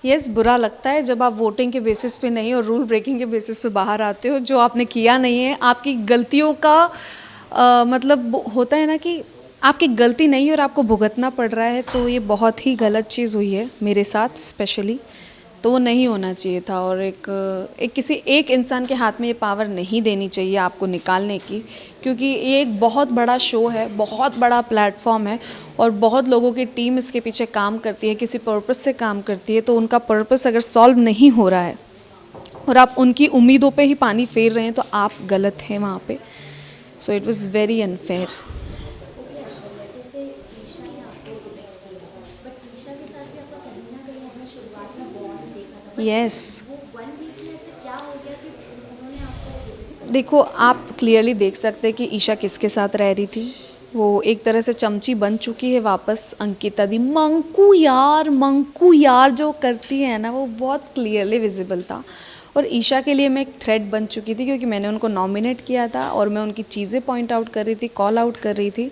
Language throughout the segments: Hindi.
यस, बुरा लगता है जब आप वोटिंग के बेसिस पे नहीं और रूल ब्रेकिंग के बेसिस पे बाहर आते हो। जो आपने किया नहीं है, आपकी गलतियों का मतलब होता है ना कि आपकी गलती नहीं है और आपको भुगतना पड़ रहा है, तो ये बहुत ही गलत चीज़ हुई है मेरे साथ स्पेशली। तो वो नहीं होना चाहिए था, और एक किसी एक इंसान के हाथ में ये पावर नहीं देनी चाहिए आपको निकालने की, क्योंकि ये एक बहुत बड़ा शो है, बहुत बड़ा प्लेटफॉर्म है, और बहुत लोगों की टीम इसके पीछे काम करती है, किसी पर्पस से काम करती है। तो उनका पर्पस अगर सॉल्व नहीं हो रहा है और आप उनकी उम्मीदों पे ही पानी फेर रहे हैं, तो आप गलत हैं वहाँ पे। So it was very unfair. Okay Aishwarya, जैसे ईशा ने आपको रिजेक्ट किया, बट ईशा के साथ भी आपका कहीं ना कहीं आपने शुरुआत में बॉन्ड देखा था, बट यस, वो 1 वीक में ऐसे क्या हो गया कि उन्होंने आपको। देखो आप क्लियरली देख सकते हैं कि ईशा किसके साथ रह रही थी। वो एक तरह से चमची बन चुकी है वापस अंकिता दी। मंकू यार जो करती है ना, वो बहुत क्लियरली विजिबल था। और ईशा के लिए मैं एक थ्रेट बन चुकी थी, क्योंकि मैंने उनको नॉमिनेट किया था और मैं उनकी चीज़ें पॉइंट आउट कर रही थी, कॉल आउट कर रही थी।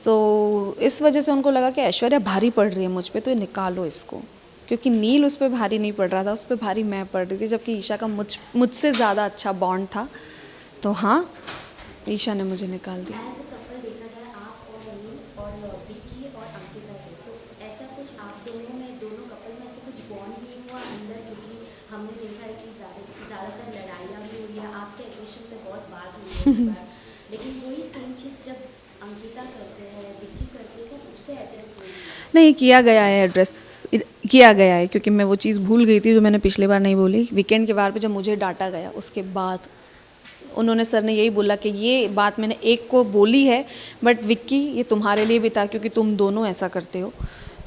सो इस वजह से उनको लगा कि ऐश्वर्या भारी पड़ रही है मुझ पे, तो ये निकालो इसको। क्योंकि नील उस पर भारी नहीं पड़ रहा था, उस पर भारी मैं पड़ रही थी, जबकि ईशा का मुझसे ज़्यादा अच्छा बॉन्ड था। तो हाँ, ईशा ने मुझे निकाल दिया। एज अ कपल देखा जाए, आप और अनिल और विक्की और अंकिता थे, तो ऐसा कुछ आप दोनों में, दोनों कपल में ऐसे कुछ बॉन्ड नहीं हुआ अंदर? क्योंकि हमने देखा है कि ज़्यादातर लड़ाइयाँ भी हुई है, आपके एग्रेशन पे बहुत बात हुई है इस बार, लेकिन वही सेम चीज़ जब अंकिता करते हैं, विक्की करते हैं, तो उसे एड्रेस नहीं किया। नहीं किया गया है, एड्रेस किया गया है, क्योंकि मैं वो चीज़ भूल गई थी जो मैंने पिछली बार नहीं बोली। वीकेंड के बार पे जब मुझे डांटा गया, उसके बाद उन्होंने, सर ने यही बोला कि ये बात मैंने एक को बोली है, बट विक्की ये तुम्हारे लिए भी था, क्योंकि तुम दोनों ऐसा करते हो।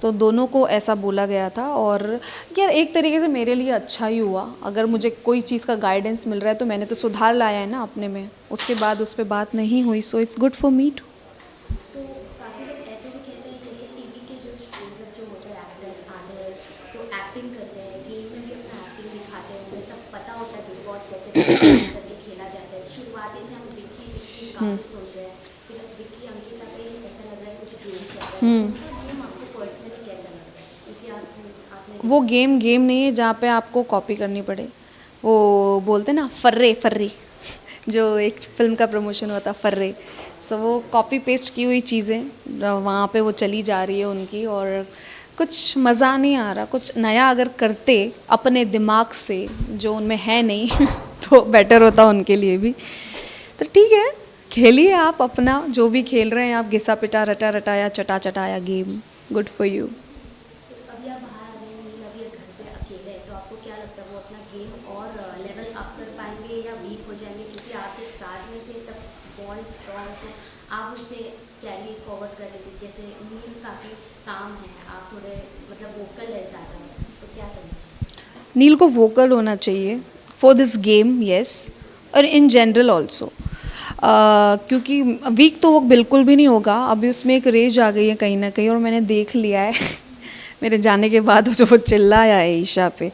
तो दोनों को ऐसा बोला गया था। और यार एक तरीके से मेरे लिए अच्छा ही हुआ। अगर मुझे कोई चीज़ का गाइडेंस मिल रहा है, तो मैंने तो सुधार लाया है ना अपने में। उसके बाद उस पर बात नहीं हुई, so it's good for me too. तो काफ़ी लोग ऐसे भी कहते हैं, जैसे टीवी के जो मतलब जो होते हैं एक्टर्स आधे, तो एक्टिंग करते हैं, गेम में भी अपना एक्टिंग दिखाते हैं, उन्हें सब पता होता है बिग बॉस कैसे प्लान करके खेला जाता है। शुरुआती से हम विक्की विक्की काफ़ी सुन रहे हैं, फिर विक्की अंकिता पे ऐसा लग रहा है कुछ गेम चल रहा है, तो उनका गेम आपको पर्सनली कैसा लगता है? क्योंकि आपने वो गेम गेम नहीं है जहाँ पे आपको कॉपी करनी पड़े। वो बोलते ना फर्रे फर्री, जो एक फिल्म का प्रमोशन हुआ था, फर्रे। सो वो कॉपी पेस्ट की हुई चीज़ें वहाँ पे वो चली जा रही है उनकी, और कुछ मज़ा नहीं आ रहा। कुछ नया अगर करते अपने दिमाग से, जो उनमें है नहीं तो बेटर होता उनके लिए भी। तो ठीक है, खेलिए आप अपना जो भी खेल रहे हैं आप, घिसा पिटा रटा रटाया चटा चटाया गेम, गुड फॉर यू। अभी आप बाहर आ गए हैं, नील अभी घर पे अकेले हैं, तो आपको क्या लगता है वो अपना गेम और लेवल अप कर पाएंगे या वीक हो जाएंगे? क्योंकि आप जब साथ में थे तब बॉन्ड स्ट्रॉन्ग, तो आप उसे कैरी फॉरवर्ड कर रहे थे। जैसे नील काफ़ी काम है, आप थोड़े मतलब वोकल है ज़्यादा, तो क्या करना चाहिए? नील को वोकल होना चाहिए फॉर दिस गेम, यस, और इन जनरल ऑल्सो। क्योंकि वीक तो वो बिल्कुल भी नहीं होगा। अभी उसमें एक रेज आ गई है कहीं ना कहीं, और मैंने देख लिया है मेरे जाने के बाद जो वो चिल्लाया है ईशा पे।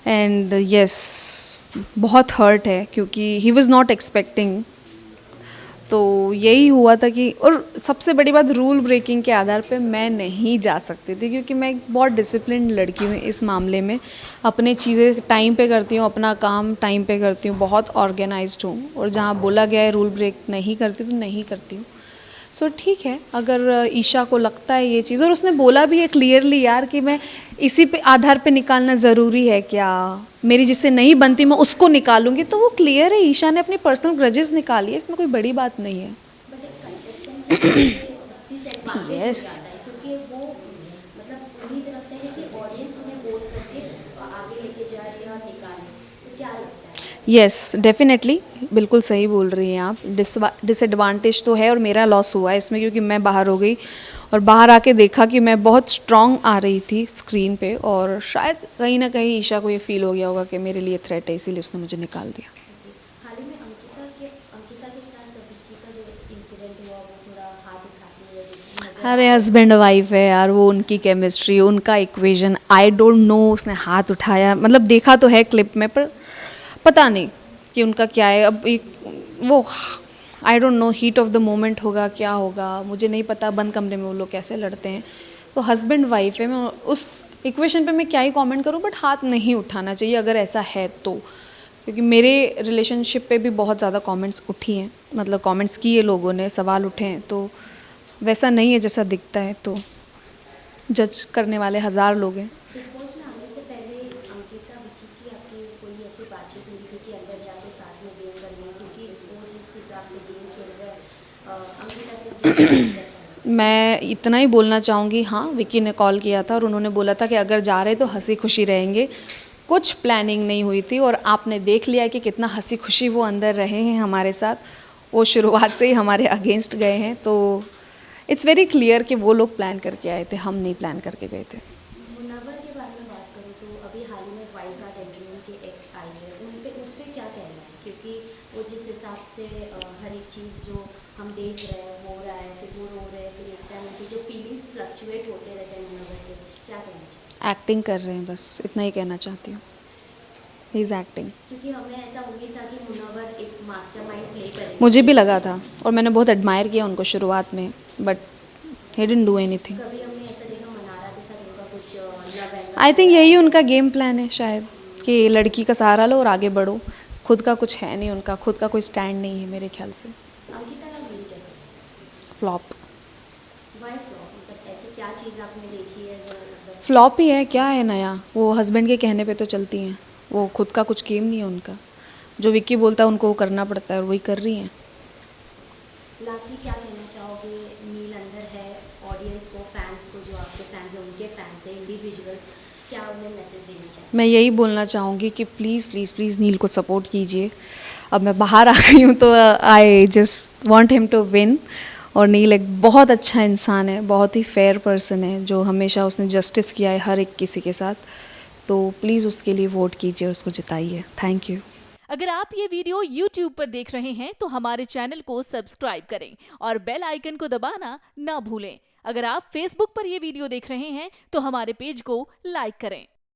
एंड यस, बहुत हर्ट है, क्योंकि ही वॉज़ नॉट एक्सपेक्टिंग। तो यही हुआ था कि, और सबसे बड़ी बात, रूल ब्रेकिंग के आधार पे मैं नहीं जा सकती थी, क्योंकि मैं एक बहुत डिसिप्लिन्ड लड़की हूँ इस मामले में। अपने चीज़ें टाइम पे करती हूँ, अपना काम टाइम पे करती हूँ, बहुत ऑर्गेनाइज्ड हूँ, और जहाँ बोला गया है रूल ब्रेक नहीं करती तो नहीं करती हूँ। सो ठीक है, अगर ईशा को लगता है ये चीज़, और उसने बोला भी है क्लियरली यार कि मैं इसी पे आधार पे निकालना ज़रूरी है क्या, मेरी जिससे नहीं बनती मैं उसको निकालूंगी, तो वो क्लियर है। ईशा ने अपनी पर्सनल ग्रजेस निकाली है, इसमें कोई बड़ी बात नहीं है। बट एक कंटेस्टेंट के लिए डिसएडवांटेज हो यस, जाता है, क्योंकि वो मतलब उम्मीद रखते हैं कि ऑडियंस उन्हें वोट करके आगे लेके जाए या निकाले, तो क्या लगता है? यस, डेफिनेटली, बिल्कुल सही बोल रही हैं आप। डिसएडवांटेज तो है, और मेरा लॉस हुआ है इसमें, क्योंकि मैं बाहर हो गई और बाहर आके देखा कि मैं बहुत स्ट्रांग आ रही थी स्क्रीन पे, और शायद कहीं ना कहीं ईशा को ये फील हो गया होगा कि मेरे लिए थ्रेट है, इसीलिए उसने मुझे निकाल दिया। हाल ही में अंकिता के साथ विक्की का जो इंसिडेंट हुआ, वो थोड़ा हाथ उठाते हुए नजर अरे आ रहे हस्बैंड वाइफ है यार, वो उनकी केमिस्ट्री, उनका इक्वेशन, आई डोंट नो उसने हाथ उठाया, मतलब देखा तो है क्लिप में, पर पता नहीं कि उनका क्या है। अब एक वो, I don't know, heat of the moment होगा क्या होगा, मुझे नहीं पता बंद कमरे में वो लोग कैसे लड़ते हैं। तो हस्बैंड वाइफ है, मैं उस इक्वेशन पे मैं क्या ही कमेंट करूँ, बट हाथ नहीं उठाना चाहिए अगर ऐसा है तो, क्योंकि मेरे रिलेशनशिप पे भी बहुत ज़्यादा कमेंट्स उठी हैं, मतलब कमेंट्स किए लोगों ने, सवाल उठे हैं, तो वैसा नहीं है जैसा दिखता है, तो जज करने वाले हज़ार लोग हैं। बिग बॉस में आने से पहले अंकिता विक्की की आपकी कोई ऐसी बातचीत हुई थी कि अंदर जाके साथ में गेम करनी है, क्योंकि वो जिस हिसाब से गेम खेल रहे हैं अंकिता को गेम कैसा लगा? मैं इतना ही बोलना चाहूँगी, हाँ विक्की ने कॉल किया था और उन्होंने बोला था कि अगर जा रहे तो हंसी खुशी रहेंगे, कुछ प्लानिंग नहीं हुई थी, और आपने देख लिया कि कितना हंसी खुशी वो अंदर रहे हैं हमारे साथ। वो शुरुआत से ही हमारे अगेंस्ट गए हैं, तो इट्स वेरी क्लियर कि वो लोग प्लान करके आए थे, हम नहीं प्लान करके गए थे। मुनव्वर के बारे में बात करूँ तो अभी हाल ही में वाइल्ड कार्ड एंट्री उनके एक्स आई है, उन पे उस पर क्या कहना है? क्योंकि वो जिस हिसाब से हर एक चीज़ जो हम देख रहे हैं हो रहा है, फिर वो रो रहे हैं, फिर एक टाइम उनकी जो फीलिंग्स फ्लक्चुएट होते रहते हैं मुनव्वर के, क्या कहना चाहिए? एक्टिंग कर रहे हैं, बस इतना ही कहना चाहती हूँ, ही इज़ एक्टिंग। क्योंकि हमें ऐसा उम्मीद था कि मुनव्वर एक मास्टरमाइंड प्ले करेंगे। मुझे भी लगा था और मैंने बहुत एडमायर किया उनको शुरुआत में, but he didn't do anything. कभी हमने ऐसा देखा मनारा के साथ उनका कुछ लव एंगल? आई थिंक यही उनका गेम प्लान है शायद, कि लड़की का सहारा लो और आगे बढ़ो। खुद का कुछ है नहीं, उनका खुद का कोई स्टैंड नहीं है मेरे ख्याल से। अंकिता का गेम कैसे? फ्लॉप। Why flop? मतलब ऐसे क्या चीज़ आपने देखी है जो मतलब फ्लॉप ही है, क्या है नया? वो हस्बैंड के कहने पे तो चलती हैं, वो खुद का कुछ गेम नहीं है उनका। जो विक्की बोलता है उनको वो करना पड़ता है और वही कर रही हैं। लास्टली क्या कहना चाहोगे? नील अंदर है, ऑडियंस को, फैंस को, जो आपके फैंस हैं उनके फैंस हैं, इंडिविजुअल, क्या उन्हें मैसेज देना चाहेंगे? मैं यही बोलना चाहूँगी कि प्लीज़ प्लीज़ प्लीज़ नील को सपोर्ट कीजिए। अब मैं बाहर आ गई हूँ तो I just want him to win. और नील एक बहुत अच्छा इंसान है, बहुत ही फेयर पर्सन है, जो हमेशा उसने जस्टिस किया है हर एक किसी के साथ। तो प्लीज़ उसके लिए वोट कीजिए, उसको जिताइए। Thank you. अगर आप ये वीडियो YouTube पर देख रहे हैं तो हमारे चैनल को सब्सक्राइब करें और बेल आइकन को दबाना ना भूलें। अगर आप Facebook पर ये वीडियो देख रहे हैं तो हमारे पेज को लाइक करें।